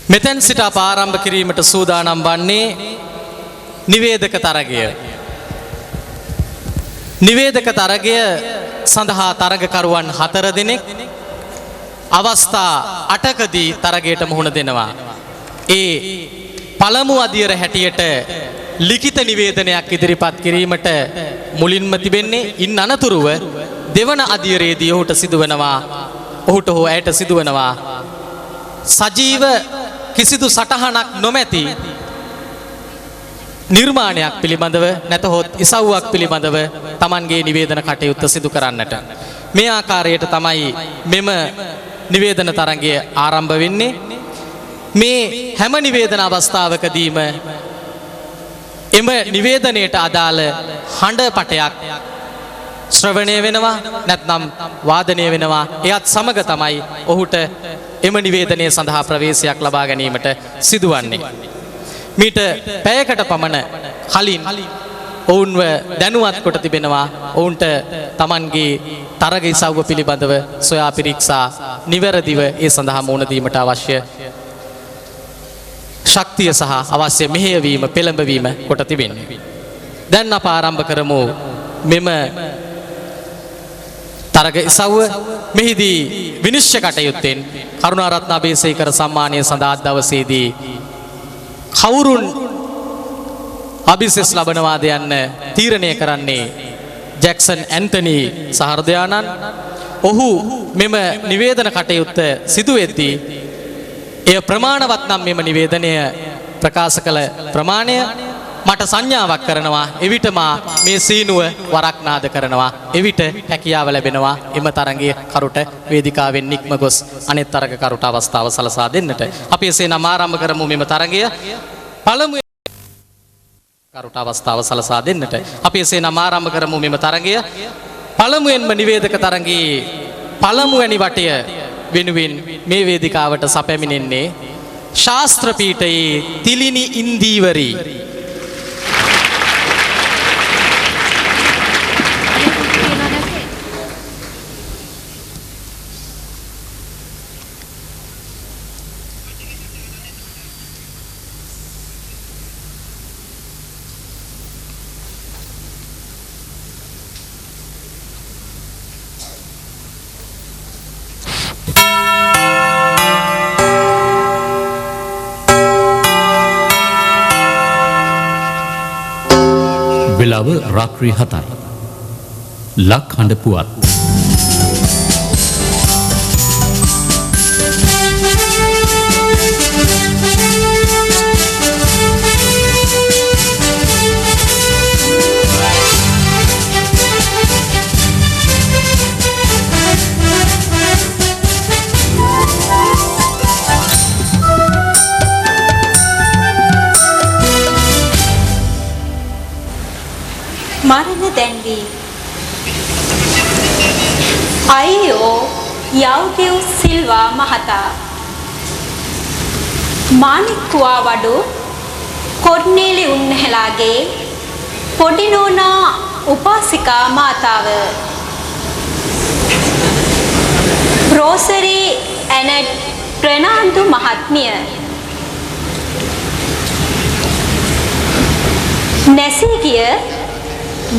මෙතෙන් සිට අප ආරම්භ කිරීමට සූදානම් වන්නේ නිවේදක තරගය. නිවේදක තරගය සඳහා තරගකරුවන් 4 දෙනෙක් අවස්ථා 8කදී තරගයට මුහුණ දෙනවා. ඒ පළමු අදියර හැටියට ලිඛිත නිවේදනයක් ඉදිරිපත් කිරීමට මුලින්ම තිබෙන්නේ. ඉන් අනතුරුව දෙවන අදියරේදී ඔහුට සිදුවනවා ඔහුට හෝ ඇයට සිදුවනවා සජීව කිසිදු සටහනක් නොමැති නිර්මාණයක් පිළිබඳව නැතහොත් ඉසව්වක් පිළිබඳව Tamanගේ නිවේදන කටයුත්ත සිදු කරන්නට. මේ ආකාරයට තමයි මෙම නිවේදන තරගය ආරම්භ වෙන්නේ. මේ හැම නිවේදන අවස්ථාවකදීම එම නිවේදනයට අදාළ හඬ පටයක් ශ්‍රවණය වෙනවා නැත්නම් වාදනය වෙනවා. එයත් සමග තමයි ඔහුට එම නිවේදනයේ සඳහා ප්‍රවේශයක් ලබා ගැනීමට සිදුවන්නේ. මීට පැයකට පමණ කලින් ඔවුන්ව දැනුවත් කොට තිබෙනවා ඔවුන්ට Tamanගේ තරග ඉසව්ව පිළිබඳව සොයා පිරික්සා නිවැරදිව ඒ සඳහා මුහුණ දීමට අවශ්‍ය ශක්තිය සහ අවශ්‍ය මෙහෙයවීම පෙළඹවීම කොට තිබෙනවා. දැන් අප ආරම්භ කරමු මෙම තරග ඉසව්ව. මෙහිදී විනිශ්චය කටයුත්තෙන් කරුණාරත්න අබේසේකර සම්මානය සඳහා දවසේදී කවුරුන් අභිෂේක ලබනවාද යන්න තීරණය කරන්නේ ජැක්සන් ඇන්ටනි සහෘදයාණන්. ඔහු මෙම නිවේදන කටයුත්ත සිදු වෙද්දී එය ප්‍රමාණවත් නම් මෙම නිවේදනය ප්‍රකාශ කළ ප්‍රමාණය මට සංඥාවක් කරනවා. එවිට මා මේ සීනුව වරක් නාද කරනවා. එවිට හැකියාව ලැබෙනවා එම තරගයේ කරුට වේදිකාවෙන් නික්ම ගොස් අනෙත් තරග කරුට අවස්ථාව සලසා දෙන්නට. අපි එසේනම් ආරම්භ කරමු මෙම තරගය. පළමු කරුට අවස්ථාව සලසා දෙන්නට. අපි එසේනම් ආරම්භ කරමු මෙම තරගය. පළමුවෙන්ම නිවේදක තරගයේ පළමුවැනි වටය වෙනුවෙන් මේ වේදිකාවට සැපැමිණෙන්නේ ශාස්ත්‍ර පීඨයේ තිලිනි ඉන්දීවරි. වෙලාව රාත්‍රී 7යි. ලක්හඬ පුවත්. මරණ දැන්වී අයියෝ යව්දිව් සිල්වා මහතා මාණික්කුවා වඩු කොර්නේලි උන්නහලාගේ පොඩි නෝනා උපාසිකා මාතාව රෝසරි ඇනට් ප්‍රනාන්දු මහත්මිය නැසී ගිය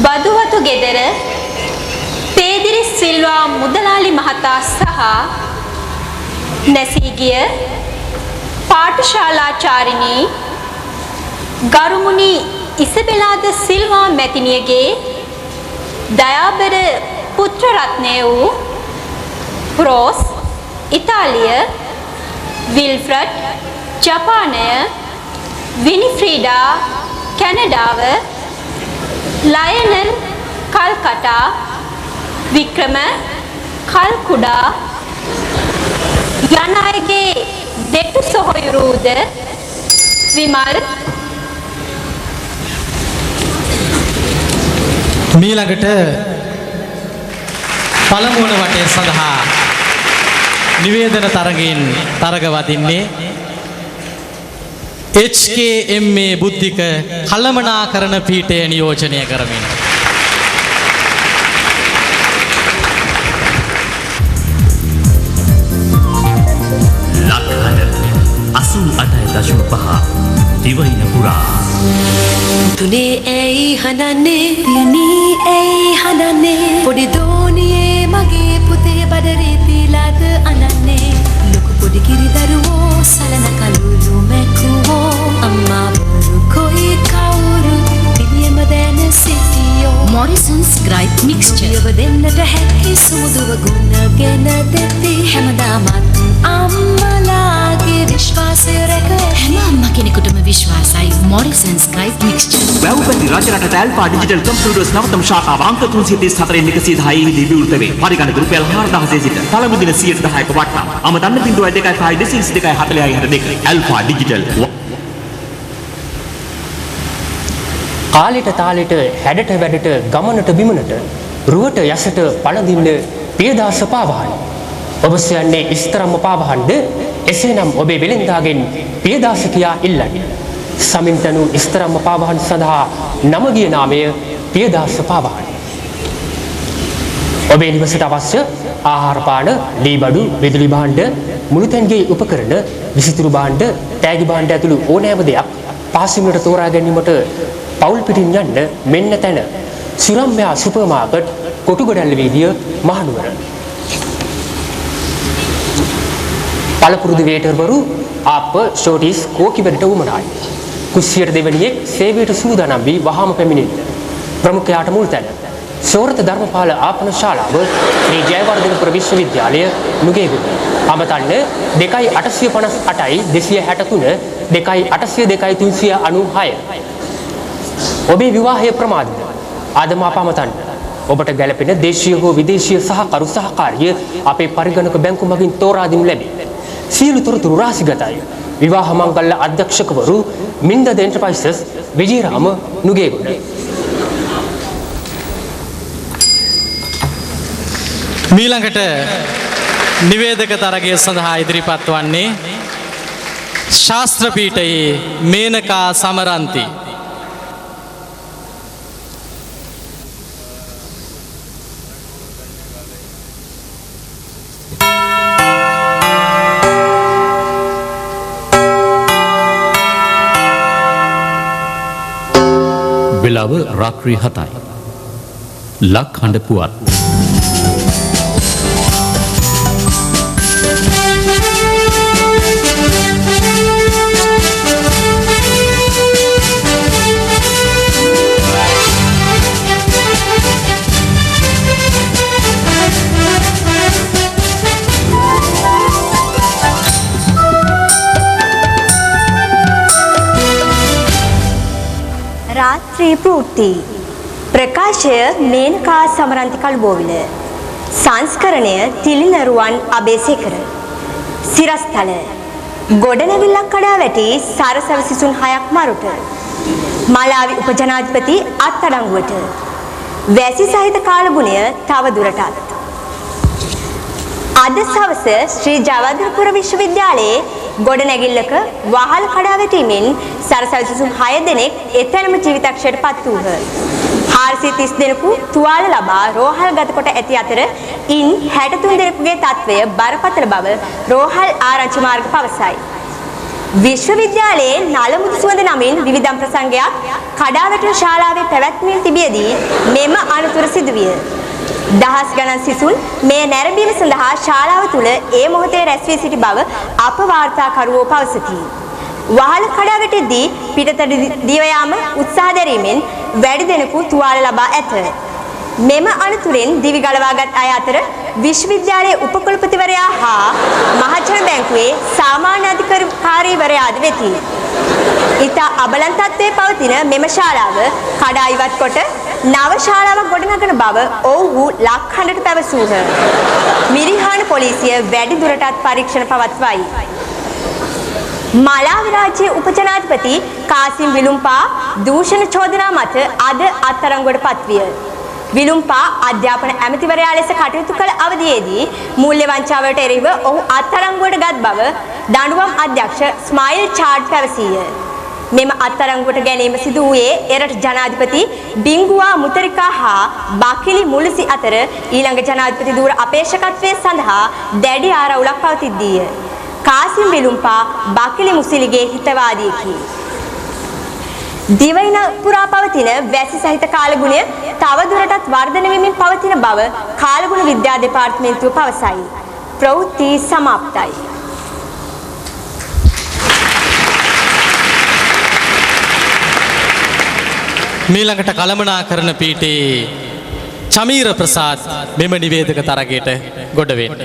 බදුවතු ගෙදර පේදිරි සිල්වා මුදලාලි මහතා සහ නැසී ගිය පාඨශාලාචාරිණී ගරුමුණි ඉසබෙලාද සිල්වා මැතිණියගේ දයාබර පුත්‍ර රත්නය වූ රෝස් ඉතාලිය විල්ෆ්‍රඩ් ජපානය විනිෆ්‍රීඩා කැනඩාව ලයනල් කල්කටා වික්‍රම කල්කුඩා යන අයගේ දෙටු සොහොයුරුද විමල් මීළඟට පළමුවන වටය සඳහා නිවේදන තරගයෙන් තරග වදින්නේ HKMA බුද්ධික කළමනාකරණ පීඨය නියෝජනය කරමින් ලක්හඬ 88.5 දිවයින පුරා තුනේ ඇයි හනන්නේ දියණී ඇයි හනන්නේ පොඩි දෝනියේ මගේ පුතේ බඩරේ පීලාද අනන්නේ ලොකු පොඩි කිරි දරුවෝ සලන කලුළු මැකුවෝ අම්මා බරු කොයි කවුරු පිළියම දැන සිටියෝ Morrison's Gripe Mixture යව දෙන්නට හැකි සුමුදුව ගුණගෙන දෙති හැමදාමත් අම්මලාගේ විශ්වාසය රැක හැම අම්මා කෙනෙකුටම විශ්වාසයි Morrison's Gripe Mixture. වැව්පැති රජරට ඇල්ෆා ඩිජිටල් කම්පියුටර්ස් නවතම ශාඛාව අංක 334 110 දී විවෘත වේ. පරිගණක රුපියල් 4000 සිට පළමු දින 10%ක වටනම. අමතන්න 0252 ඇල්ෆා ඩිජිටල්. කාලෙට තාලෙට හැඩට වැඩට ගමනට බිමනට රුවට යසට පළඳින්න පියදාස පාවාහන. ඔබ සයන්නේ ඉස්තරම්ම පාවහන්ද එසේනම් ඔබේ වෙළෙන්දාගෙන් පියදාස කියා ඉල්ලන්න. සමින්තනු ඉස්තරම්ම පාවහන් සඳහා නමගිය නාමය පියදාස පාවහන්. ඔබේ නිවසට අවශ්‍ය ආහාරපාන, ලීබඩු, විදුලි භාණ්ඩ, මුළුතැන්ගේ උපකරණ, විසිතුරු භාණ්ඩ, තෑගි භාණ්ඩ ඇතුළු ඕනෑම දෙයක් පහසුවෙන්ට තෝරා ගැනීමට පවුල් පිටින් යන්න මෙන්න තැන. සිරම්යා සුපර් මාකට්, කොටුගොඩැල්ල වීදිය, මහනුවර. පළපුරුදු වේටර්වරු ආප්ප ෂෝටිස් කෝකිවලට උමනායි. කුස්සියට දෙවනියෙක් සේවයට සූදානම් වී වහාම පැමිණෙන්න. ප්‍රමුඛයාට මුල් තැන. සෝරත ධර්මපාල ආපන ශාලාව ශ්‍රී ජයවර්ධනපුර විශ්වවිද්‍යාලය නුගේගොඩ. අමතන්න 2858යි 263 2802යි 396. ඔබේ විවාහය ප්‍රමාදද? ආදම අපමතන්න. ඔබට ගැළපෙන දේශීය හෝ විදේශීය සහකරු සහකාරිය අපේ පරිගණක බැංකු මගින් තෝරා දෙනු ලැබේ. සියලු තොරතුරු රාශිගතයි. විවාහ මංගල්‍ය අධ්‍යක්ෂකවරු මින්දද එන්ටර්ප්‍රයිසස් විජේරාම නුගේගොඩ. මීළඟට නිවේදක තරගය සඳහා ඉදිරිපත් වන්නේ ශාස්ත්‍ර පීඨයේ මේනකා සමරන්ති. වෙලාව රාත්‍රී 7යි. ලක්හඬ පුවත්. රාත්‍රී ප්‍රවෘත්ති ප්‍රකාශය මේනකා සමරන්ති කළුබෝවිල සංස්කරණය තිලිනරුවන් අබේසේකර සිරස්තල ගොඩනැගිල්ලක් කඩා වැටි සරසව සිසුන් 6ක් මරුට මලාවි උපජනාධිපති අත්අඩංගුවට වැසි සහිත කාලගුණය තව දුරටත් අද සවස ශ්‍රී ජයවර්ධනපුර විශ්වවිද්‍යාලයේ ගොඩනැගිල්ලක වහල් කඩා වැටීමෙන් සරසවි සිසුන් 6 දෙනෙක් එතැනම ජීවිතක්ෂයට පත් වූහ. 430 දෙනෙකු තුවාල ලබා රෝහල් ගත කොට ඇති අතර ඉන් 63 දෙනෙකුගේ තත්ත්වය බරපතල බව රෝහල් ආරංචි මාර්ග පවසයි. විශ්වවිද්‍යාලයේ නලමුදු සුවඳ නමින් විවිධම් ප්‍රසංගයක් කඩා වැටුණු ශාලාවේ පැවැත්මින් තිබියදී මෙම අනතුර සිදුවිය. දහස් ගණන් සිසුන් මේ නැරඹීම සඳහා ශාලාව තුළ ඒ මොහොතේ රැස් වී සිටි බව අප වාර්තාකරුවෝ පවසති. වහල කඩා වැටෙද්දී පිටතට දිව යාම උත්සාහ දැරීමෙන් වැඩි දෙනෙකු තුවාල ලබා ඇත. මෙම අනතුරෙන් දිවි ගලවාගත් අය අතර විශ්වවිද්‍යාලයේ උපකුලපතිවරයා හා මහජන බැංකුවේ සාමාන්‍ය අධිකාරීවරයාද වෙති. ඉතා අබලන් තත්ත්වයේ පවතින මෙම ශාලාව කඩා ඉවත් කොට නව ශාලාවක් ගොඩනගන බව ඔවුහු ලක්හඬට පැවසූහ. මිරිහාන පොලිසිය වැඩි දුරටත් පරීක්ෂණ පවත්වයි. මලාවි රාජ්‍යයේ උපජනාධිපති කාසිම් විලුම්පා දූෂණ චෝදනා මත අද අත්අඩංගුවට පත්විය. විලුම්පා අධ්‍යාපන ඇමතිවරයා ලෙස කටයුතු කළ අවධියේදී මූල්‍ය වංචාවලට එරෙහිව ඔහු අත්අඩංගුවට ගත් බව දඬුවම් අධ්‍යක්ෂ ස්මයිල් චාඩ් පැවසීය. මෙම අත්අඩංගුවට ගැනීම සිදු වූයේ එරට ජනාධිපති බිංගුවා මුතරිකා හා බකිලි මුලිසි අතර ඊළඟ ජනාධිපති ධූර අපේක්ෂකත්වය සඳහා දැඩි ආරවුලක් පවතිද්දීය. කාසිම් වෙලුම්පා බකිලි මුසිලිගේ හිතවාදියෙකි. දිවයින පුරා පවතින වැසි සහිත කාලගුණය තවදුරටත් වර්ධනය වෙමින් පවතින බව කාලගුණ විද්‍යා දෙපාර්තමේන්තුව පවසයි. ප්‍රවෘත්ති සමාප්තයි. මීළඟට කළමනාකරණ පීඨයේ චමීර ප්‍රසාද් මෙම නිවේදක තරගයට ගොඩ වෙන්න.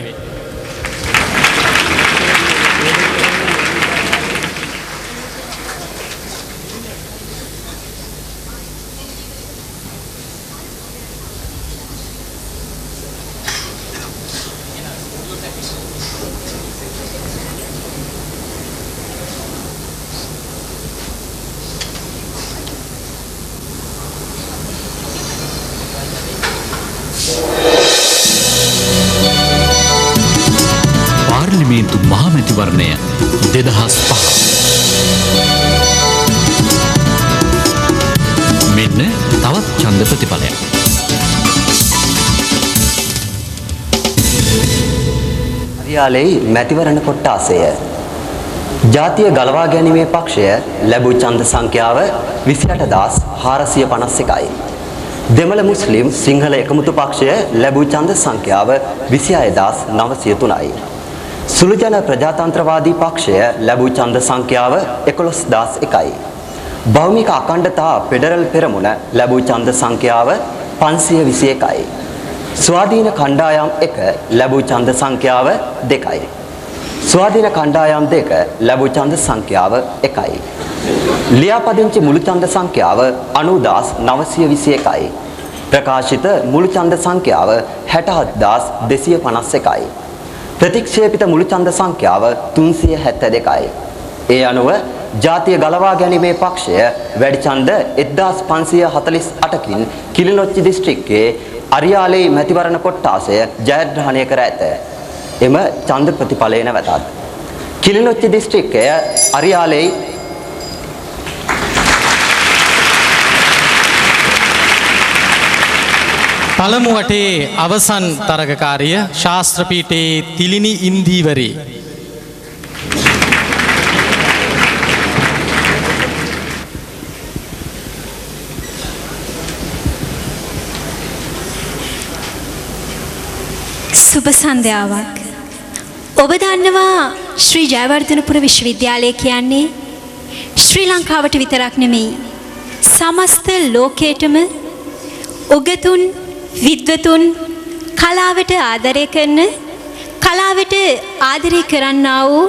පාර්ලිමේන්තු මහමැතිවරණය 2005 මෙන්න තවත් ඡන්ද ප්‍රතිඵලයක්. හරියාලේ මැතිවරණ කොට්ටාසය ජාතිය ගලවා ගැනීමේ පක්ෂය ලැබූ ඡන්ද සංඛ්‍යාව 28451යි. දෙමළ මුස්ලිම් සිංහල එකමුතු පක්ෂය ලැබූ ඡන්ද සංඛ්‍යාව 26903යි. සුළු ජන ප්‍රජාතන්ත්‍රවාදී පක්ෂය ලැබූ ඡන්ද සංඛ්‍යාව 11001යි. භෞමික අඛණ්ඩතා ෆෙඩරල් පෙරමුණ ලැබූ ඡන්ද සංඛ්‍යාව 521යි. ස්වාධීන කණ්ඩායම් 1 ලැබූ ඡන්ද සංඛ්‍යාව 2යි. ස්වාධීන කණ්ඩායම් 2 ලැබූ ඡන්ද සංඛ්‍යාව 1යි. ලියාපදිංචි මුළු ඡන්ද සංඛ්‍යාව 90921යි. ප්‍රකාශිත මුළු ඡන්ද සංඛ්‍යාව 67251යි. ප්‍රතික්ෂේපිත මුළු ඡන්ද සංඛ්‍යාව 372යි. ඒ අනුව ජාතිය ගලවා ගැනීමේ පක්ෂය වැඩි ඡන්ද 1548කින් කිලිනොච්චි දිස්ත්‍රික්කයේ අරියාලේ මැතිවරණ කොට්ටාසය ජයග්‍රහණය කර ඇත. එම ඡන්ද ප්‍රතිඵලය නැවතත් කිලිනොච්චි දිස්ත්‍රික්කය අරියාලේ පළමු වටේ අවසන් තරගකාරිය ශාස්ත්‍ර පීඨයේ තිලිනි ඉන්දීවරේ. සුබ සන්ධ්‍යාවක්. ඔබ දන්නවා ශ්‍රී ජයවර්ධනපුර විශ්වවිද්‍යාලය කියන්නේ ශ්‍රී ලංකාවට විතරක් නෙමෙයි සමස්ත ලෝකයටම උගතුන් විද්වතුන් කලාවට ආදරය කරන කලාවට ආදරය කරන්නා වූ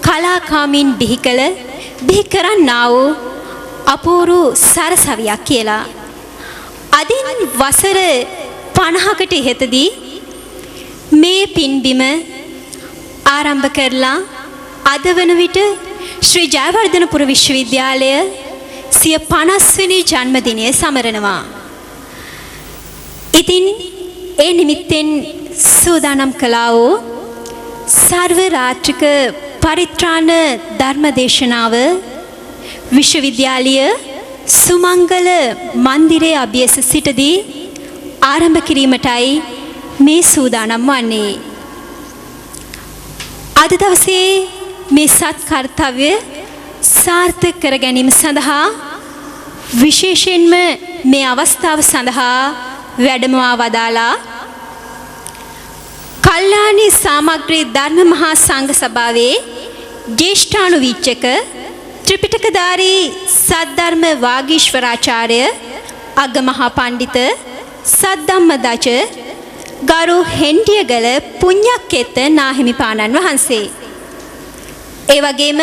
කලාකාමීන් බිහි කරන්නා වූ අපූරු සරසවියක් කියලා. අදින් වසර 50කට ඉහතදී මේ පින්බිම ආරම්භ කරලා අද වන විට ශ්‍රී ජයවර්ධනපුර විශ්වවිද්‍යාලය සිය 50 වෙනි ජන්මදිනය සමරනවා. ඉතින් ඒ නිමිත්තෙන් සූදානම් කළා වූ සර්ව රාත්‍රික පරිත්‍රාණ ධර්ම දේශනාව විශ්වවිද්‍යාලීය සුමංගල මන්දිරයේ අභ්‍යස සිටදී ආරම්භ කිරීමටයි මේ සූදානම් වන්නේ. අද දවසේ මේ සත් කර්තව්‍ය සාර්ථක කර ගැනීම සඳහා විශේෂයෙන්ම මේ අවස්ථාව සඳහා වැඩමවා වදාලා කල්යාණි සාමග්‍රී ධර්ම මහා සංඝ සභාවේ ජ්‍යෙෂ්ඨානුවීක්ෂක ත්‍රිපිටකධාරී සද්ධර්ම වාගීශ්වරාචාර්ය අග්ගමහා පණ්ඩිත සද්ධම්මදච ගරු හෙන්ඩියගල පුණ්‍යක්කෙත නාහිමිපාණන් වහන්සේ. ඒ වගේම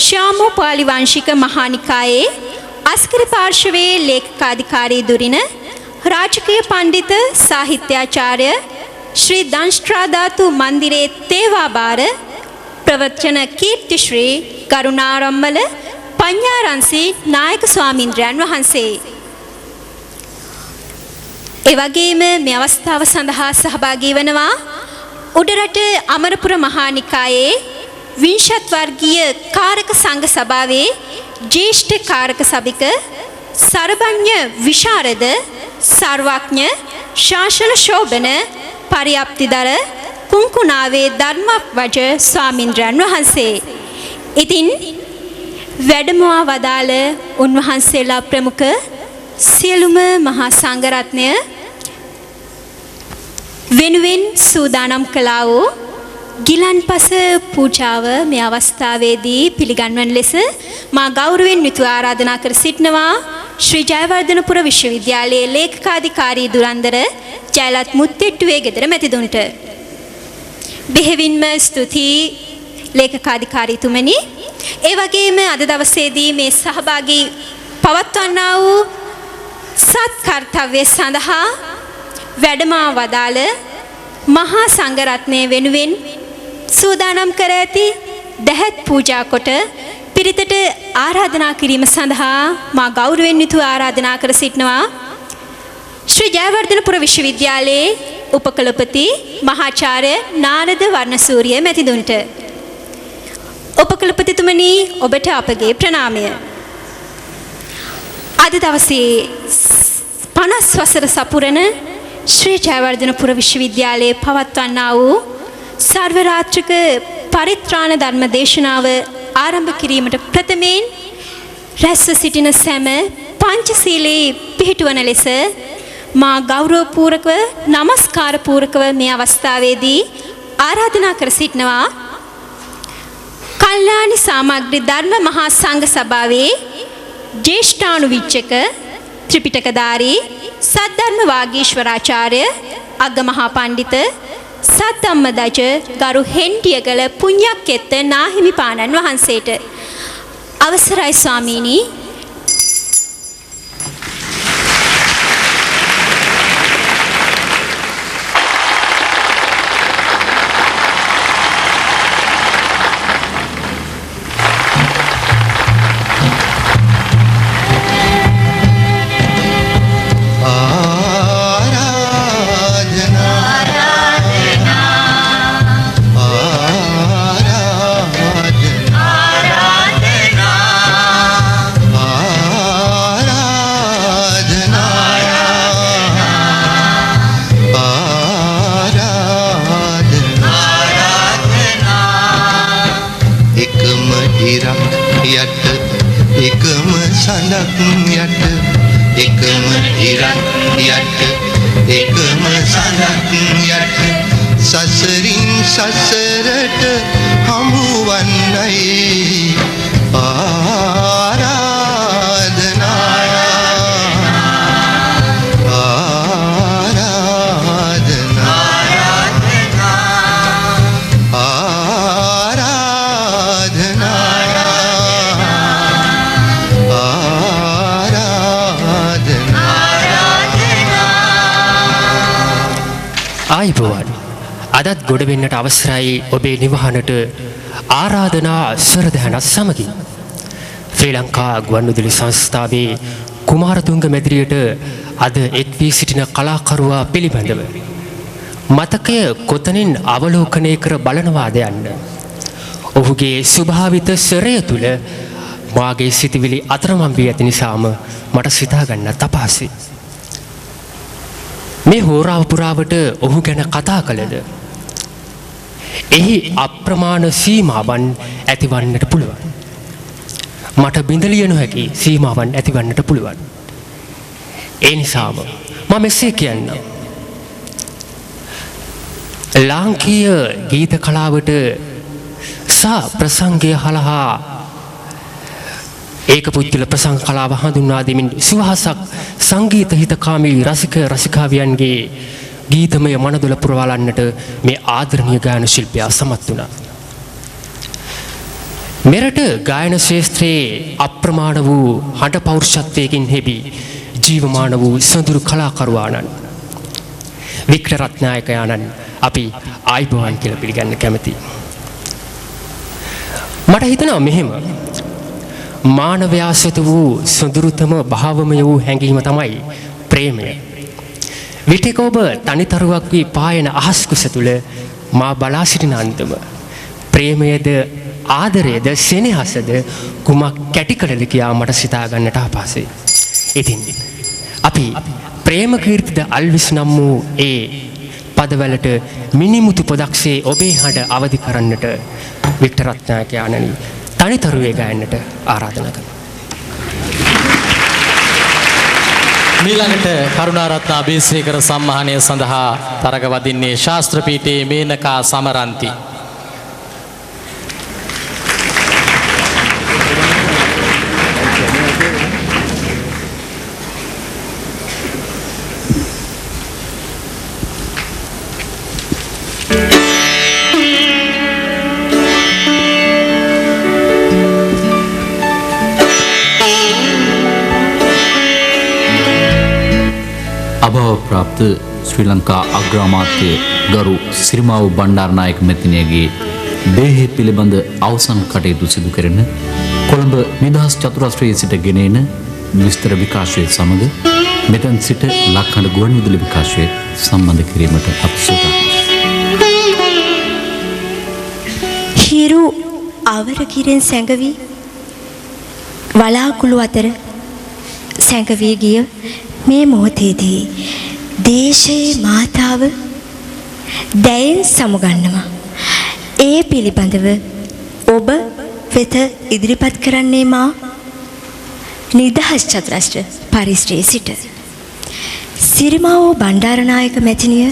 ශ්‍යාමෝපාලි වංශික මහානිකායේ අස්කර පාර්ශවයේ ලේඛකාධිකාරී දුරින රාජකීය පණ්ඩිත සාහිත්‍යාචාර්ය ශ්‍රී දංෂ්ට්‍රාධාතු මන්දිරේ තේවාබාර ප්‍රවචන කීර්තිශ්‍රී කරුණාරම්මල පඤ්ඤාරන්සි නායක ස්වාමීන්ද්‍රයන් වහන්සේ. ඒ වගේම මේ අවස්ථාව සඳහා සහභාගී වනවා උඩරට අමරපුර මහානිකායේ විංශත් වර්ගීය කාරක සංඝ සභාවේ ජ්‍යෙෂ්ඨ කාරක සභික සර්වඥ විශාරද සර්වඥ ශාසන ශෝභන පරියප්තිදර කුංකුණාවේ ධර්මවජ ස්වාමින්ද්‍රයන් වහන්සේ. ඉතින් වැඩමවා වදාළ උන්වහන්සේලා ප්‍රමුඛ සියලුම මහා සංඝරත්නය වෙනුවෙන් සූදානම් කළා වූ ගිලන්පස පූජාව මේ අවස්ථාවේදී පිළිගන්වන ලෙස මා ගෞරවයෙන් යුතුව ආරාධනා කර සිටිනවා ශ්‍රී ජයවර්ධනපුර විශ්වවිද්‍යාලයේ ලේකකාධිකාරී දුරන්දර ජයලත් මුත්තෙට්ටුවේ ගෙදර මැතිතුන්ට. බෙහෙවින්ම ස්තුතියි ලේකකාධිකාරීතුමනි. ඒ වගේම අද දවසේදී මේ සහභාගී පවත්වන්නා වූ සත් කර්තව්‍ය සඳහා වැඩමා වදාළ මහා සංඝරත්නය වෙනුවෙන් සූදානම් කර ඇති දැහැත් පූජා කොට පිරිතට ආරාධනා කිරීම සඳහා මා ගෞරවයෙන් යුතුව ආරාධනා කර සිටිනවා ශ්‍රී ජයවර්ධනපුර විශ්වවිද්‍යාලයේ උපකුලපති මහාචාර්ය නාරද වර්ණසූරිය මැතිතුන්ට. උපකුලපතිතුමනි ඔබට අපගේ ප්‍රණාමය. අද දවසේ 50 වසර සපුරන ශ්‍රී ජයවර්ධනපුර විශ්වවිද්‍යාලයේ පවත්වන්නා වූ සර්වරාත්‍රික පරිත්‍රාණ ධර්ම දේශනාව ආරම්භ කිරීමට ප්‍රථමයෙන් රැස්ව සිටින සෑම පංචශීලයේ පිහිටුවන ලෙස මා ගෞරවපූර්වකව නමස්කාර පූර්වකව මේ අවස්ථාවේදී ආරාධනා කර සිටිනවා කල්යාණි සාමග්‍රී ධර්ම මහා සංඝ සභාවේ ජේෂ්ඨානුවිච්චක ත්‍රිපිටකධාරී සද්ධර්ම වාගීශ්වරාචාර්ය අග්ගමහා පණ්ඩිත සද්ධම්මදජ ගරු හෙන්ටියගල පුණ්‍යක්කෙත්ත නාහිමිපාණන් වහන්සේට අවසරයි ස්වාමීනි. සසරට හමුවන්නයි ආයිබෝවන්. අදත් ගොඩ වෙන්නට අවසරයි ඔබේ නිවහනට ආරාධනා ස්වරදහනත් සමගින්. ශ්‍රී ලංකා ගුවන්විදුලි සංස්ථාවේ කුමාරතුංග මැදිරියට අද එක් වී සිටින කලාකරුවා පිළිබඳව මතකය කොතනින් අවලෝකනය කර බලනවාද යන්න. ඔහුගේ ස්වභාවිත ස්වරය තුළ මාගේ සිතිවිලි අතරමං වී ඇති නිසාම මට සිතා ගන්නත් අපහසුයි. මේ හෝරාව පුරාවට ඔහු ගැන කතා කළද එහි අප්‍රමාණ සීමාවන් ඇතිවන්නට පුළුවන්. මට බිඳලිය නොහැකි සීමාවන් ඇතිවන්නට පුළුවන්. ඒ නිසාම මම මෙසේ කියන්නම්. ලාංකීය ගීත කලාවට සා ප්‍රසංගය හලහා ඒක පුද්ගල ප්‍රසංග කලාව හඳුන්වා දෙමින් සුවහසක් සංගීත හිතකාමී රසික රසිකාවියන්ගේ ගීතමය මනදොල පුරවලන්නට මේ ආදරණීය ගායන ශිල්පියා සමත් වුණා. මෙරට ගායන ශාස්ත්‍රයේ අප්‍රමාණ වූ හඬ පෞරුෂත්වයකින් හෙබි ජීවමාන වූ සොඳුරු කලාකරුවාණන් වික්ටර් රත්නායකයාණන් අපි ආයිබෝවන් කියලා පිළිගන්න කැමතියි. මට හිතෙනවා මෙහෙම මානවයා සතු වූ සොඳුරුතම භාවමය වූ හැඟීම තමයි ප්‍රේමය. විටක ඔබ තනිතරුවක් වී පායන අහස් කුස තුළ මා බලා සිටින අන්දම ප්‍රේමයද ආදරයද සෙනෙහසද කුමක් කැටි කළද කියා මට සිතා ගන්නට අපහසුයි. ඉතින් අපි ප්‍රේම කීර්තිද අල්විස් නම් වූ ඒ පදවලට මිනිමුතු පොදක්සේ ඔබේ හඬ අවදි කරන්නට වික්ටර් රත්නායක ආනනි තනිතරුවේ ගයන්නට ආරාධනා කරනවා. මීළඟට කරුණාරත්න අබේසේකර සම්මානය සඳහා තරග වදින්නේ ශාස්ත්‍ර පීඨයේ මේනකා සමරන්ති. අභාව ප්‍රාප්ත ශ්‍රී ලංකා අග්‍රාමාත්‍ය ගරු සිරිමාවු බණ්ඩාරනායක මැතිණියගේ දේහය පිළිබඳ අවසන් කටයුතු සිදු කරන කොළඹ නිදහස් චතුරස්‍රයේ සිට ගෙනෙන විස්තර විකාශය සමග මෙතැන් සිට ලක්හඬ ගුවන්විදුලි විකාශය සම්බන්ධ කිරීමට අප සූදානම්. හිරු අවරකිරෙන් සැඟවී වලාකුළු අතර සැඟවී ගිය මේ මොහොතේදී දේශයේ මාතාව දැයෙන් සමුගන්නවා. ඒ පිළිබඳව ඔබ වෙත ඉදිරිපත් කරන්නේ මා නිදහස් චතුරස්‍ර පරිශ්‍රයේ සිට සිරිමාවෝ බණ්ඩාරනායක මැතිණිය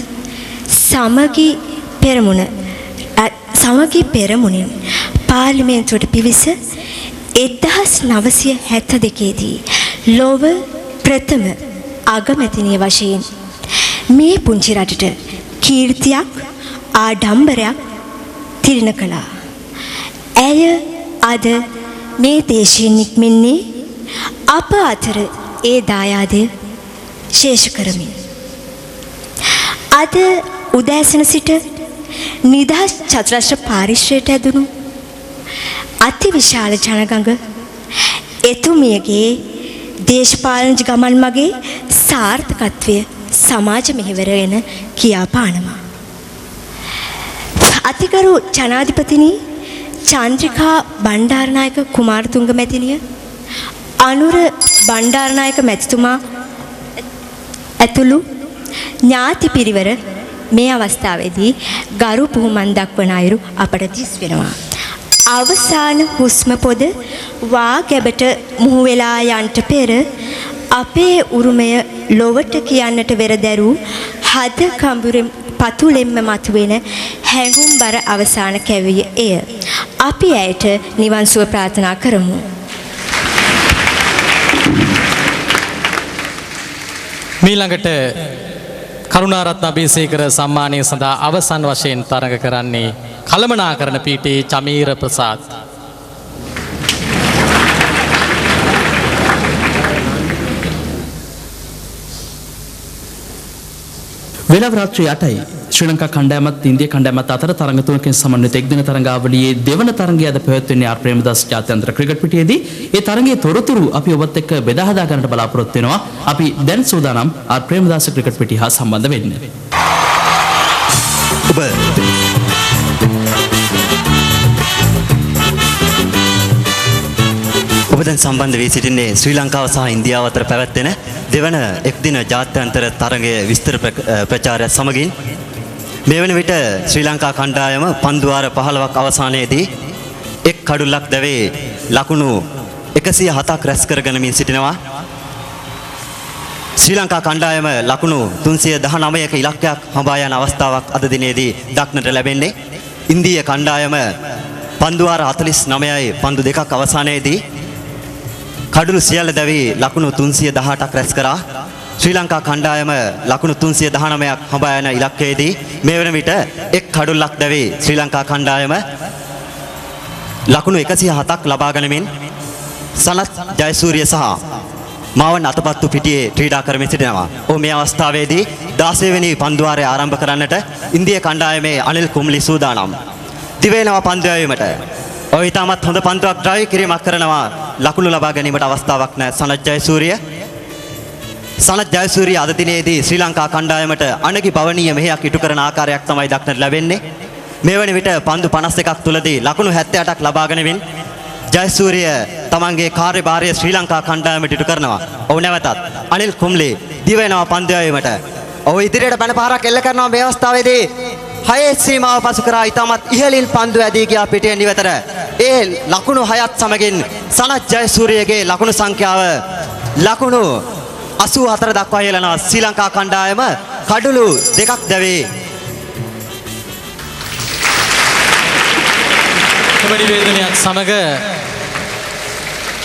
සමගි පෙරමුණින් පාර්ලිමේන්තුවට පිවිස 1972 දී ලොව ප්‍රථම අගමැතිනිය වශයෙන් මේ පුංචි රටට කීර්තියක් ආඩම්බරයක් තිරින කළා. ඇය අද මේ දේශයෙන් නික්මෙන්නේ අප අතර ඒ දායාදය ශේෂ කරමින්. අද උදෑසන සිට නිදහස් චතුරස්‍ර පාරිශ්‍රයට ඇදුණු අතිවිශාල ජනගඟ එතුමියගේ දේශපාලන ගමන් මගේ සාර්ථකත්වය සමාජ මෙහෙවරගෙන කියා පානවා. අතිගරු ජනාධිපතිනි චන්ද්‍රිකා බණ්ඩාරනායක කුමාරතුංග මැතිණිය අනුර බණ්ඩාරනායක මැතිතුමා ඇතුළු ඥාති පිරිවර මේ අවස්ථාවේදී ගරු පුහුමන් දක්වන අයුරු අපට දිස් වෙනවා. අවසාන හුස්ම පොද වාගැබට මුහු වෙලා යන්ට පෙර අපේ උරුමය ලොවට කියන්නට වෙරදැරූ හද කඹුරෙන් පතුලෙන්ම මතුවෙන හැඟුම්බර අවසාන කැවිය එය. අපි ඇයට නිවන් සුව ප්‍රාර්ථනා කරමු. මීළඟට කරුණාරත්න අබේසේකර සම්මානය සඳහා අවසන් වශයෙන් තරඟ කරන්නේ කළමනාකරණ පීඨයේ චමීර ප්‍රසාද්. වෙලාව රාත්‍රී 8යි. ශ්‍රී ලංකා කණ්ඩායමත් ඉන්දිය කණ්ඩායමත් අතර තරඟ තුනකින් සමන්විත එක්දින තරඟාවලියේ දෙවන තරඟය අද පැවැත්වෙන්නේ ආර් ප්‍රේමදාස ජාත්‍යන්තර ක්‍රිකට් පිටියේදී. ඒ තරඟයේ තොරතුරු අපි ඔබත් එක්ක බෙදා හදා ගන්නට බලාපොරොත්තු වෙනවා. අපි දැන් සූදානම් ආර් ප්‍රේමදාස ක්‍රිකට් පිටිය හා සම්බන්ධ වෙන්න. ඔබ දැන් සම්බන්ධ වී සිටින්නේ ශ්‍රී ලංකාව සහ ඉන්දියාව අතර පැවැත්වෙන දෙවන එක්දින ජාත්‍යන්තර තරගයේ විස්තර ප්‍රචාරය සමගින් මේ වන විට ශ්‍රී ලංකා කණ්ඩායම පන්දුවාර 15ක් අවසානයේදී එක් කඩුල්ලක් දැවේ ලකුණු 107ක් රැස් කරගෙනමින් සිටිනවා. ශ්‍රී ලංකා කණ්ඩායම ලකුණු 319ක ඉලක්කයක් හඹා යන අවස්ථාවක් අද දිනේදී දක්නට ලැබෙන්නේ. ඉන්දීය කණ්ඩායම පන්දුවාර 49යි පන්දු දෙකක් අවසානයේදී කඩුළු සියල්ල දැවී ලකුණු 318ක් රැස් කරා. ශ්‍රී ලංකා කණ්ඩායම ලකුණු 319ක් හඹා යන ඉලක්කයේදී මේ වන විට එක් කඩුල්ලක් දැවී ශ්‍රී ලංකා කණ්ඩායම ලකුණු 107ක් ලබා ගනිමින් සනත් ජයසූරිය සහ මාවන් අතපත්තු පිටියේ ක්‍රීඩා කරමින් සිටිනවා. මේ අවස්ථාවේදී 16 වෙනි පන්දුවාරය ආරම්භ කරන්නට ඉන්දිය කණ්ඩායමේ අනිල් කුම්ලි සූදානම්. දිවෙනවා පන්දු යැවීමට. ඉතාමත් හොඳ පන්දුවක් ඩ්‍රයිව් කිරීමක් කරනවා. ලකුණු ලබා ගැනීමට අවස්ථාවක් නැහැ සනත් ජයසූරිය. සනත් ජයසූරිය අද දිනේදී ශ්‍රී ලංකා කණ්ඩායමට අනගි භවනීය මෙහෙයක් ඉටු කරන ආකාරයක් තමයි දක්නට ලැබෙන්නේ. මේ වන විට පන්දු 51ක් තුලදී ලකුණු 78ක් ලබා ගැනීමෙන් ජයසූරිය තමන්ගේ කාර්යභාරය ශ්‍රී ලංකා කණ්ඩායමට ඉටු කරනවා. නැවතත් අනිල් කුම්ලි දිවෙනවා පන්දු යැවීමට. ඔහු ඉදිරියට පැන පහරක් එල්ල කරනවා මේ අවස්ථාවේදී. හයේ සීමාව පසු කරා ඉතාමත් ඉහළින් පන්දු ඇදී ගියා පිටිය නිවතට. ඒ ලකුණු 6ත් සමගින් සනත් ජයසූරියගේ ලකුණු සංඛ්‍යාව ලකුණු 84 දක්වා හෙළනවා. ශ්‍රී ලංකා කණ්ඩායම කඩුළු 2ක් දැවේ. එම නිවේදනයත් සමග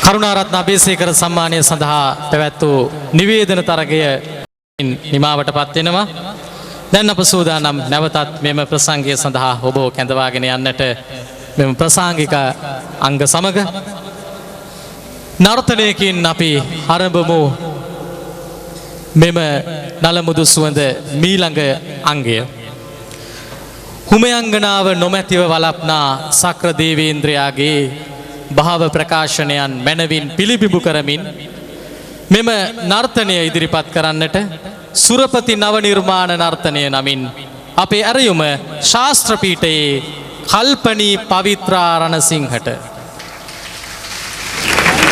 කරුණාරත්න අබේසේකර සම්මානය සඳහා පැවැත් වූ නිවේදන තරගය නිමාවට පත් වෙනවා. දැන් අප සූදානම් නැවතත් මෙම ප්‍රසංගය සඳහා ඔබ කැඳවාගෙන යන්නට මෙම ප්‍රසංගික අංග සමග නර්තනයකින් අපි ආරම්භමු මෙම නලමුදු සුවඳ මීළඟ අංගය. හුමයංගනාව නොමැතිව වළප්නා සක්‍ර දේවේන්ද්‍රයාගේ භාව ප්‍රකාශනයන් මැනවින් පිළිබිඹු කරමින් මෙම නර්තනය ඉදිරිපත් කරන්නට සුරපති නව නිර්මාණ නර්තනය නමින් අපේ ඇරයුම ශාස්ත්‍රපීඨයේ කල්පනී පවිත්‍රා රණසිංහට Thank you.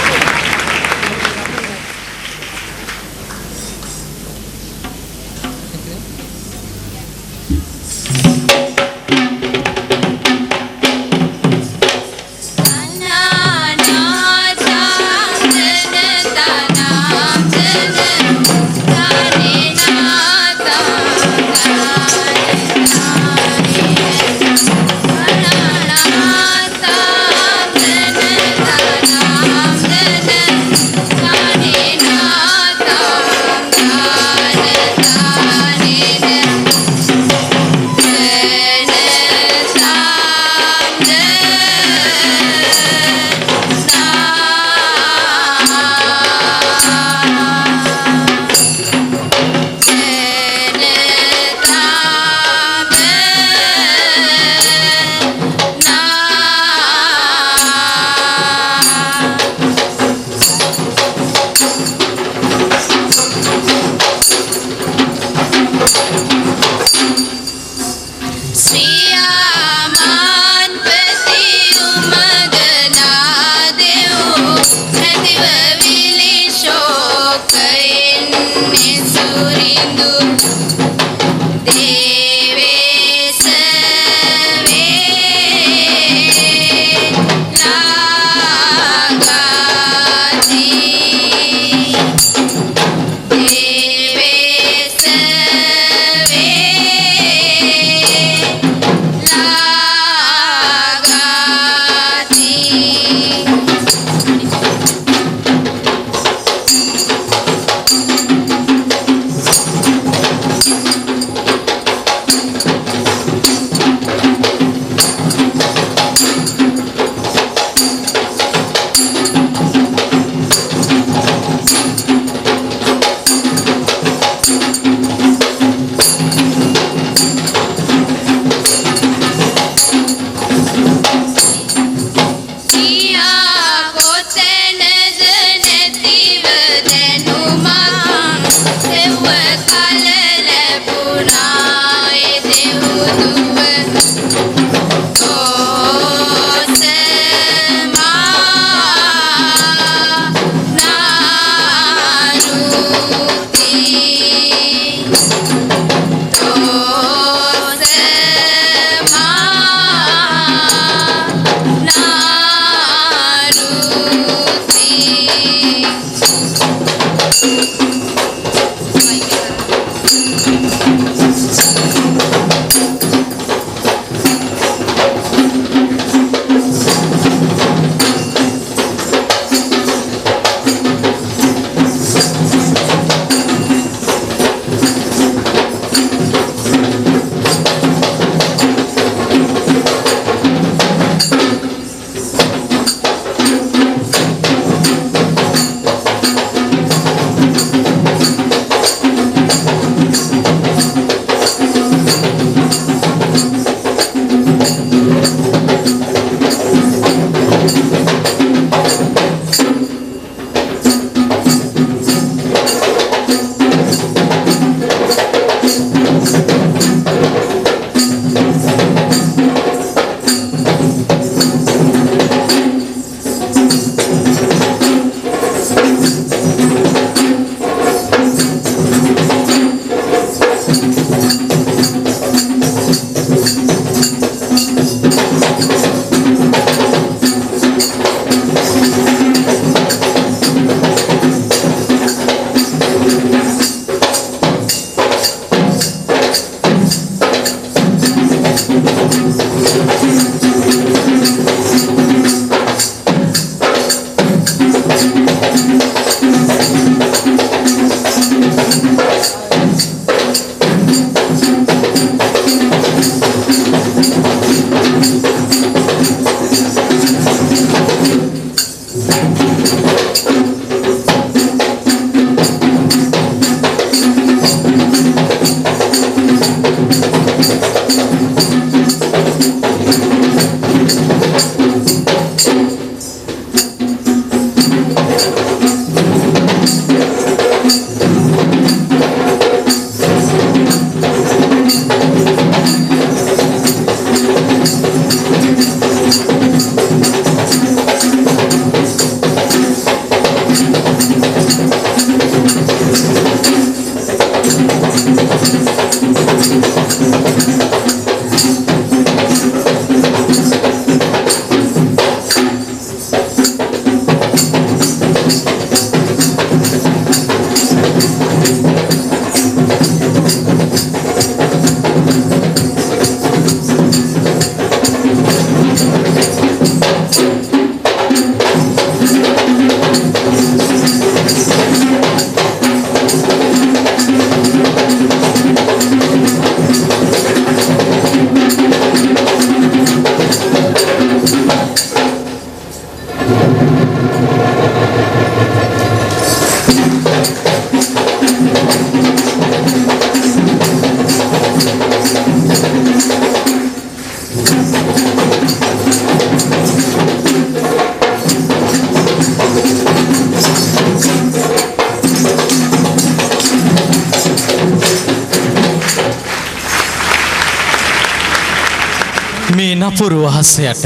මේ නපුරු අහසයට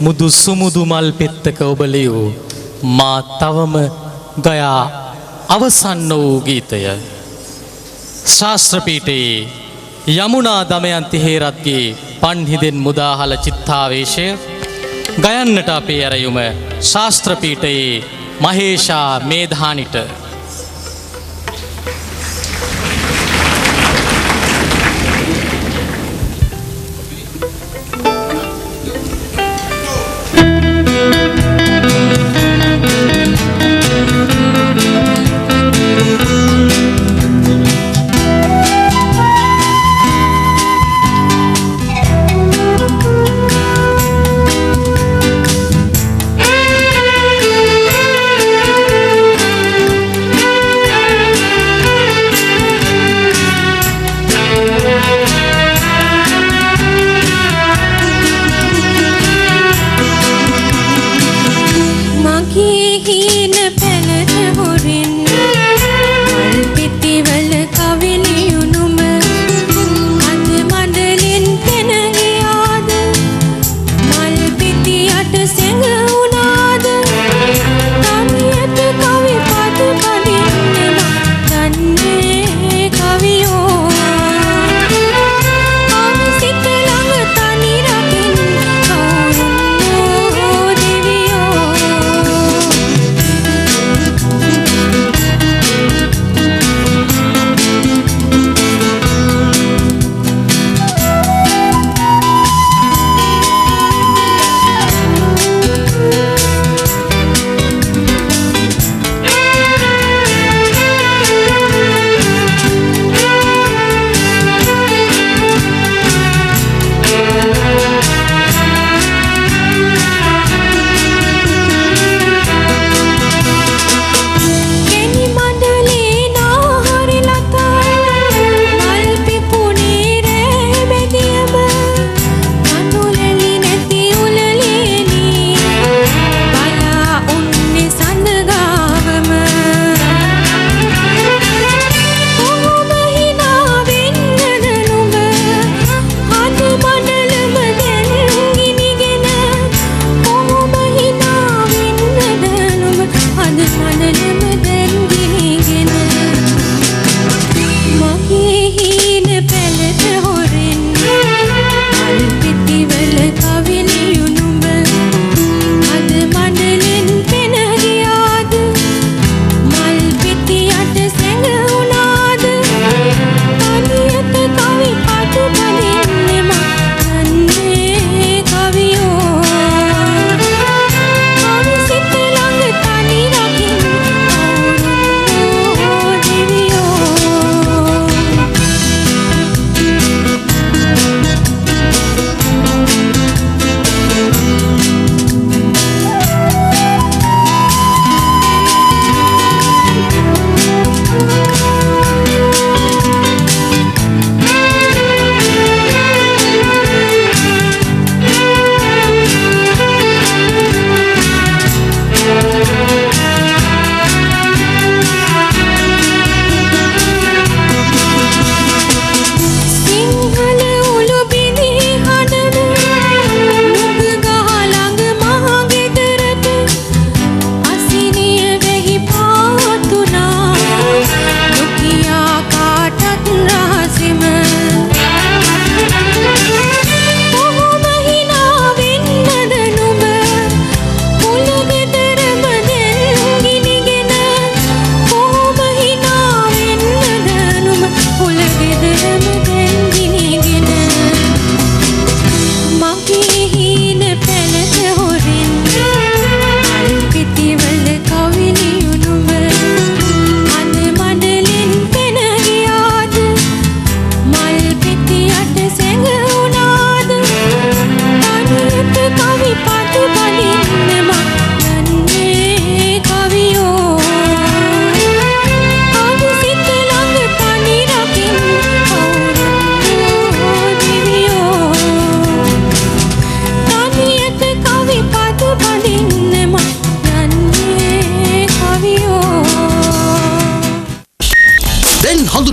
මුදු සුමුදු මල් පෙත්තක ඔබ ලියූ මා තවම ගයා අවසන් වූ ගීතය ශාස්ත්‍රපීඨයේ යමුනා දමයන්ති හේරත්ගේ පන්හිදෙන් මුදාහල චිත්තාවේශය ගයන්නට අපේ ඇරයුම ශාස්ත්‍රපීඨයේ මහේෂා මේධානිට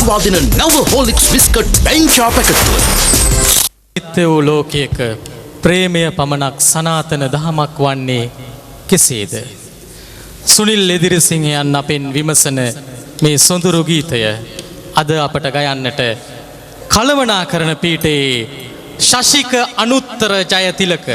පහදවා දෙන නව හෝලික්ස් බිස්කට් බෙන්චා පැකටුව. නිත්‍ය වූ ලෝකයක ප්‍රේමය පමණක් සනාතන දහමක් වන්නේ කෙසේද? සුනිල් එදිරිසිංහයන් අපෙන් විමසන මේ සොඳුරු ගීතය අද අපට ගයන්නට කළමනාකරන පීඨයේ ශශික අනුත්තර ජයතිලක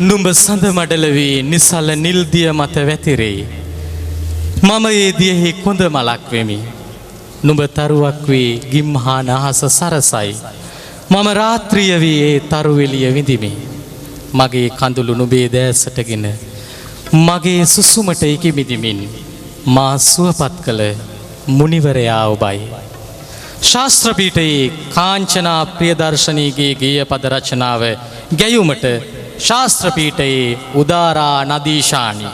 නුඹ සඳ මඩලවී නිසල නිල්දිය මත වැතිරෙයි. මම ඒ දියෙහි කොඳ මලක් වෙමි. නුඹ තරුවක් වී ගිම්හාන අහස සරසයි. මම රාත්‍රිය වී ඒ තරුවෙලිය විඳිමි. මගේ කඳුළු නුඹේ දෑසටගෙන මගේ සුසුමට ඉකිමිදිමින් මා සුවපත් කළ මුනිවරයා ඔබයි. ශාස්ත්‍රපීඨයේ කාංචනා ප්‍රියදර්ශනීගේ ගේය පද රචනාව ගැයුමට ශාස්ත්‍රපීඨයේ උදාරා නදීශානි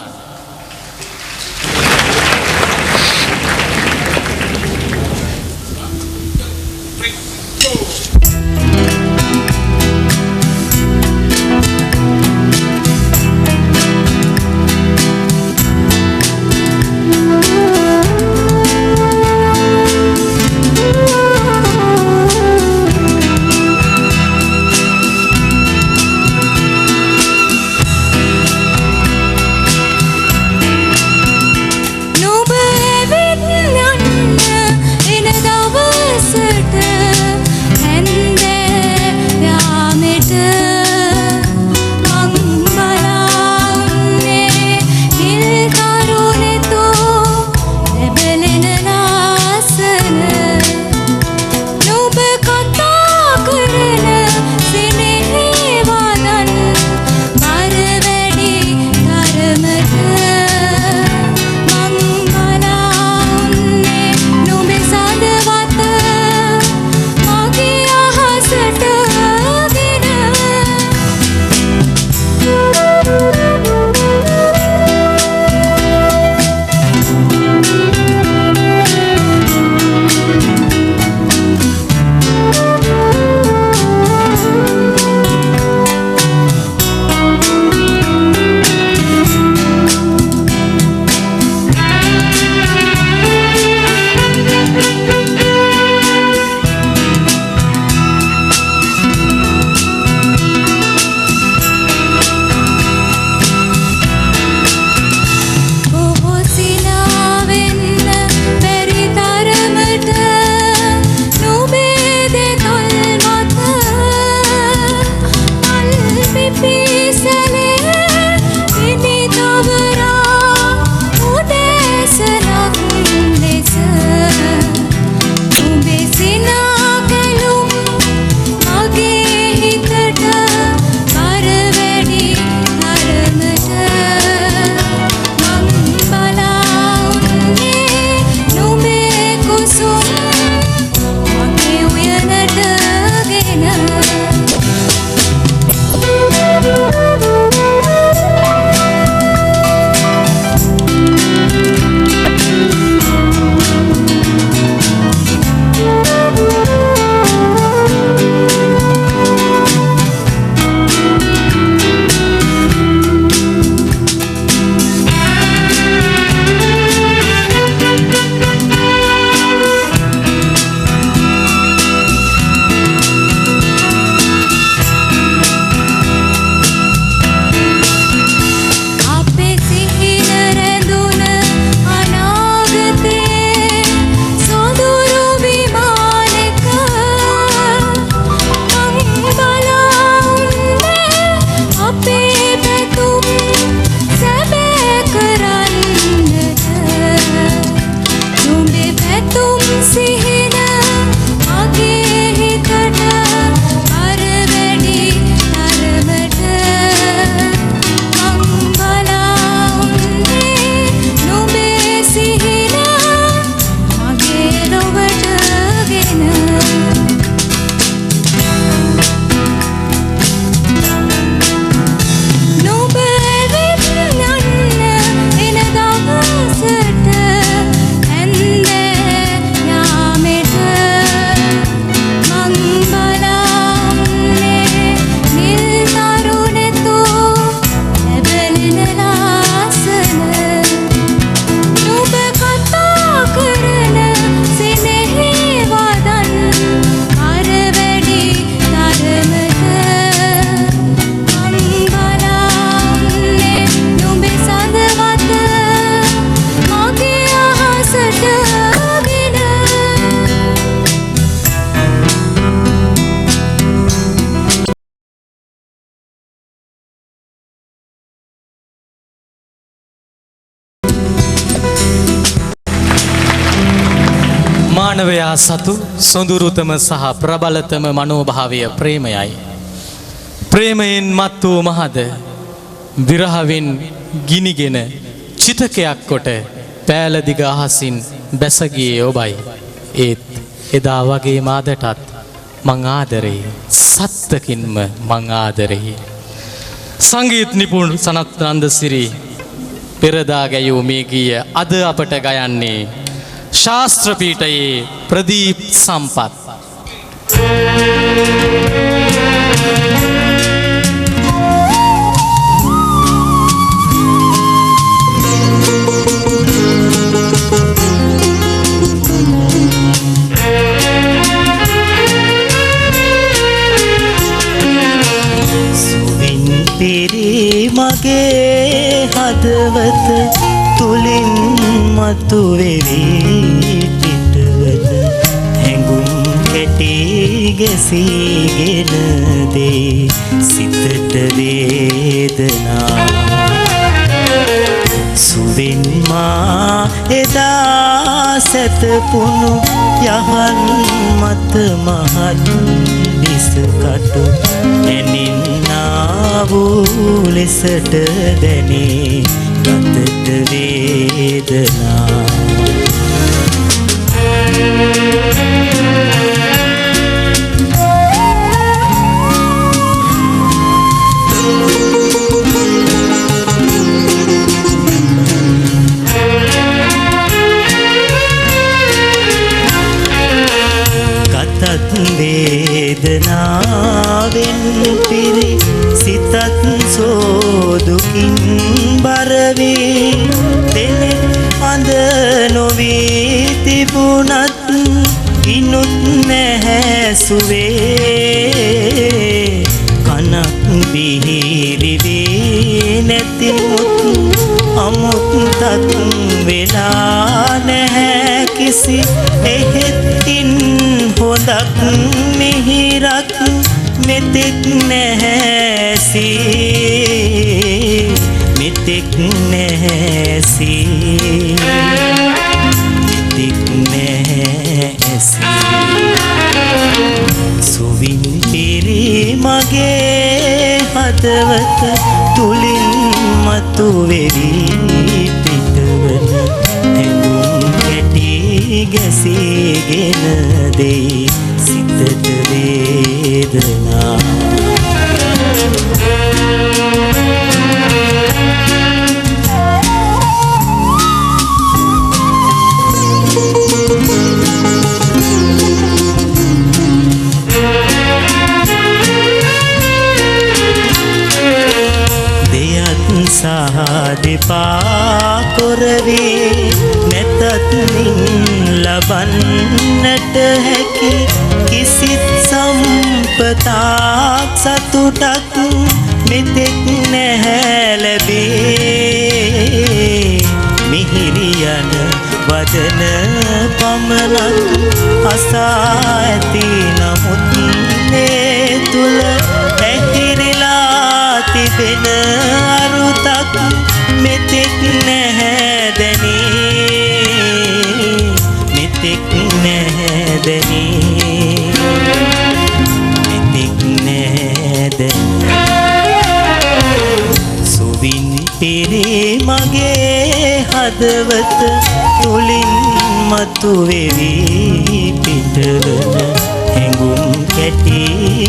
සිහින මගේ හිතට අර වැඩි තරමට මං බලාන්නේ නුඹේ සිහින මගේ ලොවටගෙන නුඹ ඇවිත් යන්න එන දවසට ඇන්ද යාමෙට මං බලාන්නේ නිල් තරුණෙතු ලැබෙන ලාසන නුඹ කතා කරන සිනෙහි වදන් අර වැඩි තරමට මං බලාන්නේ නුඹේ සඳවත මගේ අහසටගෙන මානවයා සතු සොඳුරුතම සහ ප්‍රබලතම මනෝභාවය ප්‍රේමයයි. ප්‍රේමයෙන් මත් වූ මහද විරහවෙන් ගිනිගෙන චිතකයක් කොට පෑලදිග අහසින් බැසගියේ ඔබයි. ඒත් එදා වගේ මාදටත් මං ආදරෙයි. සත්තකින්ම මං ආදරෙයි. සංගීත නිපුණ සනත් නන්දසිරි පෙරදා ගැයූ මේ ගීය අද අපට ගයන්නේ ශාස්ත්‍රපීඨයේ ප්‍රදීප් සම්පත්. සුවින් පිරි මගේ හදවත තුලින් මතුවෙවි පිටවත හැඟුම් කැටි ගැසීගෙන දේ සිතට වේදනා සුවින් මා එදා සැතපුණු යහන් මත මහත් දිසකටු ඇනින්නා වූ ලෙසට දැනේ ගතට වේදනා ගතත් වේදනාවෙන් පිරි සිතත් සෝදුකින් බරවේ දෙනෙත් අඳ නොවී තිබුණත් ඉනුත් නැහැ සුවේ කනක් බිහිරිවේ නැතිමුත් අමුත්තක් වෙලා නැහැ කිසි එහෙත්ින් හොදක් මිහිරක් මෙතෙක් නැහැසී මෙතෙක් නැහැසී මෙතෙක් නැහැසී සුවින් පිරි මගේ හදවත තුලින් මතුවෙවි පිටවන හැඟුම් කැටි ගැසීගෙන දෙයි සිතට වේදනා දෙයත් සහ දෙපා කොරවේ නැතත් නින් ලබන්නට හැකි කිසිත් සම්පතාක් සතුටක් මෙතෙක් නැහැ ලැබේ මිහිරියන වදන පමණක් අසා ඇති නමුත් මේ තුල ඇතිරිලා තිබෙන අරුතක් මෙතෙක් නැහැ දැනේ මෙතෙක් මෙතෙක් නැදනේ මෙතෙක් නැදනේ සුවින් පිරී මගේ හදවත තුලින් මතුවෙවි පිටවන හැඟුම් කැටි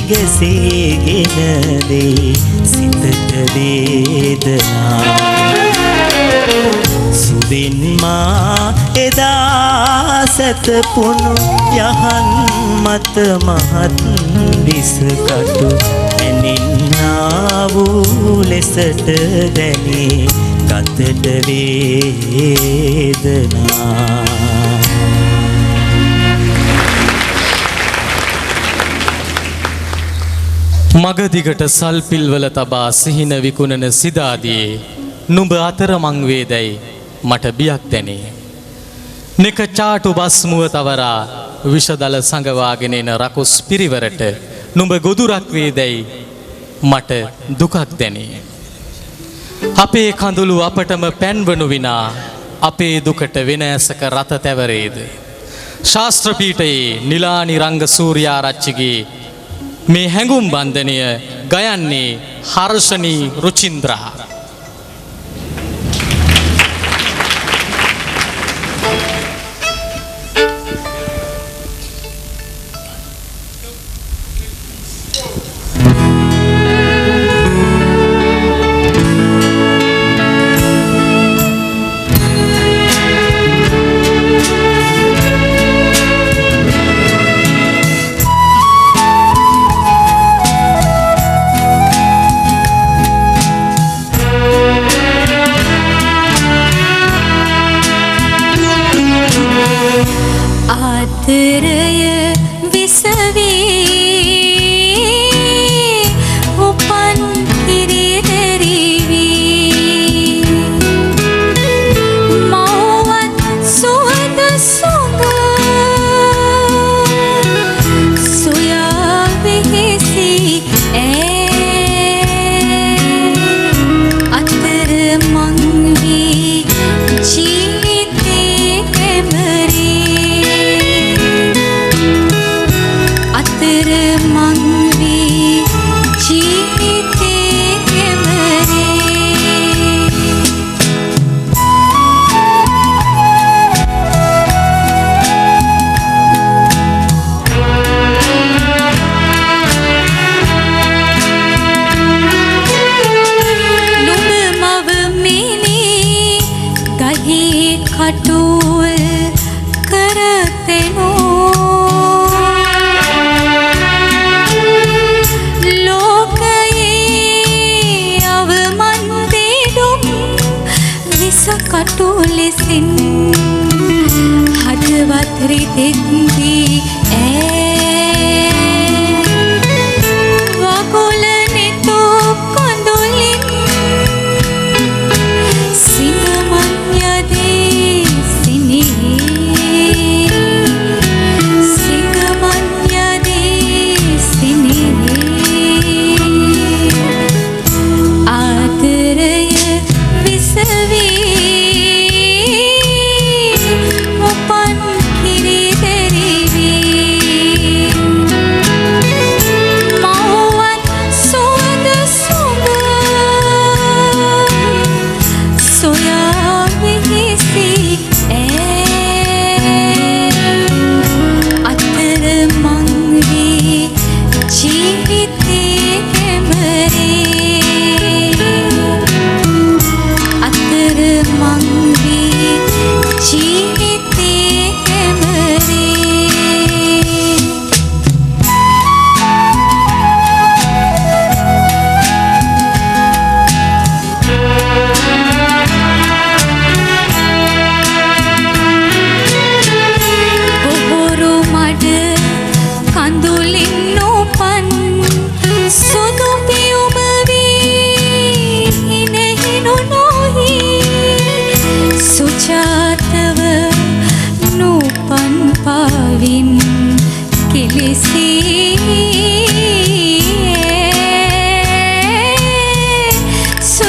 ගැසීගෙන දේ සිතට වේදනා සුවින් මා එදා සැතපුණු යහන් මත මහත් විසකටු ඇනින්නා වූ ලෙසට දැනේ ගතට වේදනා මගදිගට සල්පිල්වල තබා සිහින විකුණන සිදාදියේ නුඹ අතරමං වේදැයි මට බියක් දැනේ. නෙක චාටු බස්මුව තවරා විෂදල සඟවාගෙන එන රකුස් පිරිවරට නුඹ ගොදුරක් වේදැයි මට දුකක් දැනේ. අපේ කඳුළු අපටම පැන්වනු විනා අපේ දුකට වෙන ඇසක රත තැවරේද. ශාස්ත්‍රපීඨයේ නිලානි රංග සූර්යාරච්චිගේ මේ හැඟුම් බන්ධනය ගයන්නේ හර්ෂණී රුචින්ද්‍රා.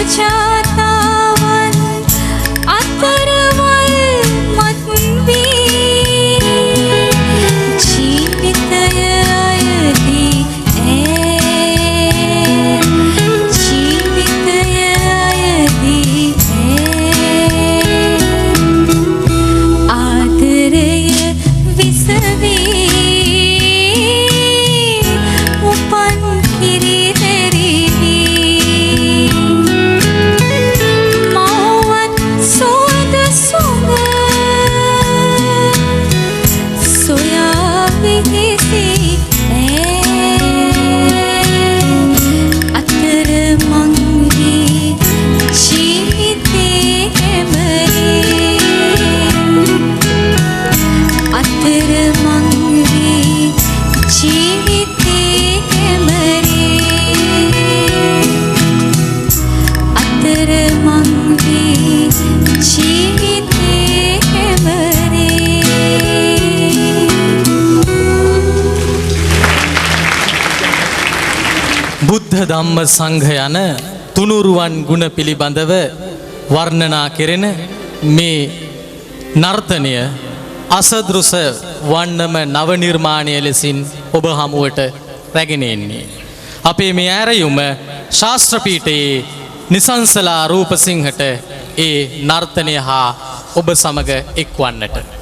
සුජාතාවන් අතරවල් මත් වී කිසි අතර මංවී ජීවිතේ හැමරේ අතර මංවී ජීවිතේ හැමරේ අතර මංවී ජීවිතේ හැමරේ බුද්ධ ධම්ම සංඝ යන තුනුරුවන් ගුණ පිළිබඳව වර්ණනා කෙරෙන මේ නර්තනය අසදෘස වන්නම නව නිර්මාණය ලෙසින් ඔබ හමුවට රැගෙන එන්නේ. අපේ මේ ඇරයුම ශාස්ත්‍රපීඨයේ නිසංසලා රූපසිංහට ඒ නර්තනය හා ඔබ සමග එක්වන්නට.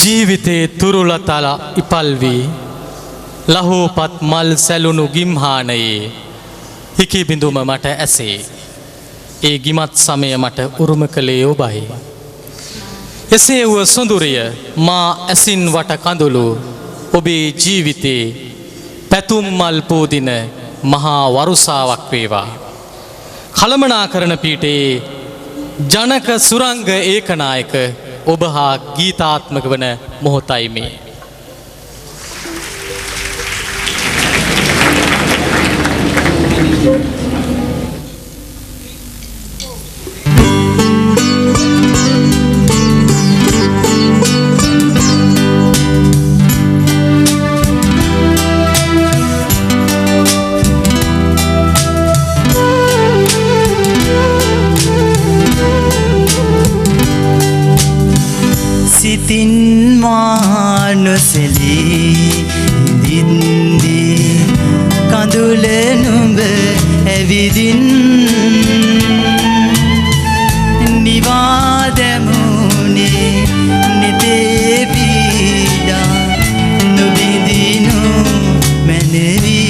ජීවිතේ තුරුලතල ඉපල් වී ලහෝපත් මල් සැලුණු ගිම්හානයේ හිකි බිඳුම මට ඇසේ. ඒ ගිමත් සමය මට උරුම කළේ ඔබයි. එසේ වූ සොඳුරිය මා ඇසින් වට කඳුළු ඔබේ ජීවිතේ පැතුම් මල් පෝදින මහා වරුසාවක් වේවා. කළමනාකරණ පීඨයේ ජනක සුරංග ඒකනායක ඔබ හා ගීතාත්මක වන මොහොතයි මේ. සිතින් මානොසලී දින්දී කඳුල නුඹ ඇවිදින් නිවාදමුණේ නෙතේ පීඩා නොබිඳිනු මැනවී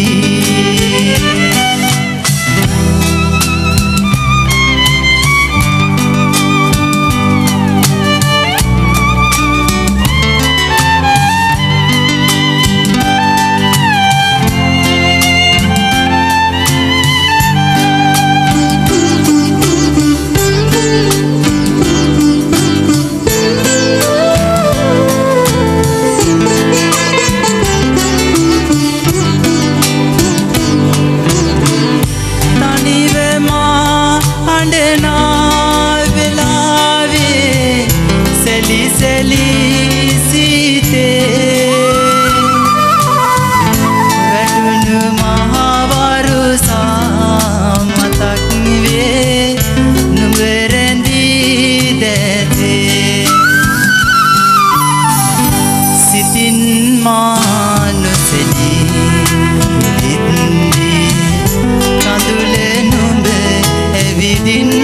din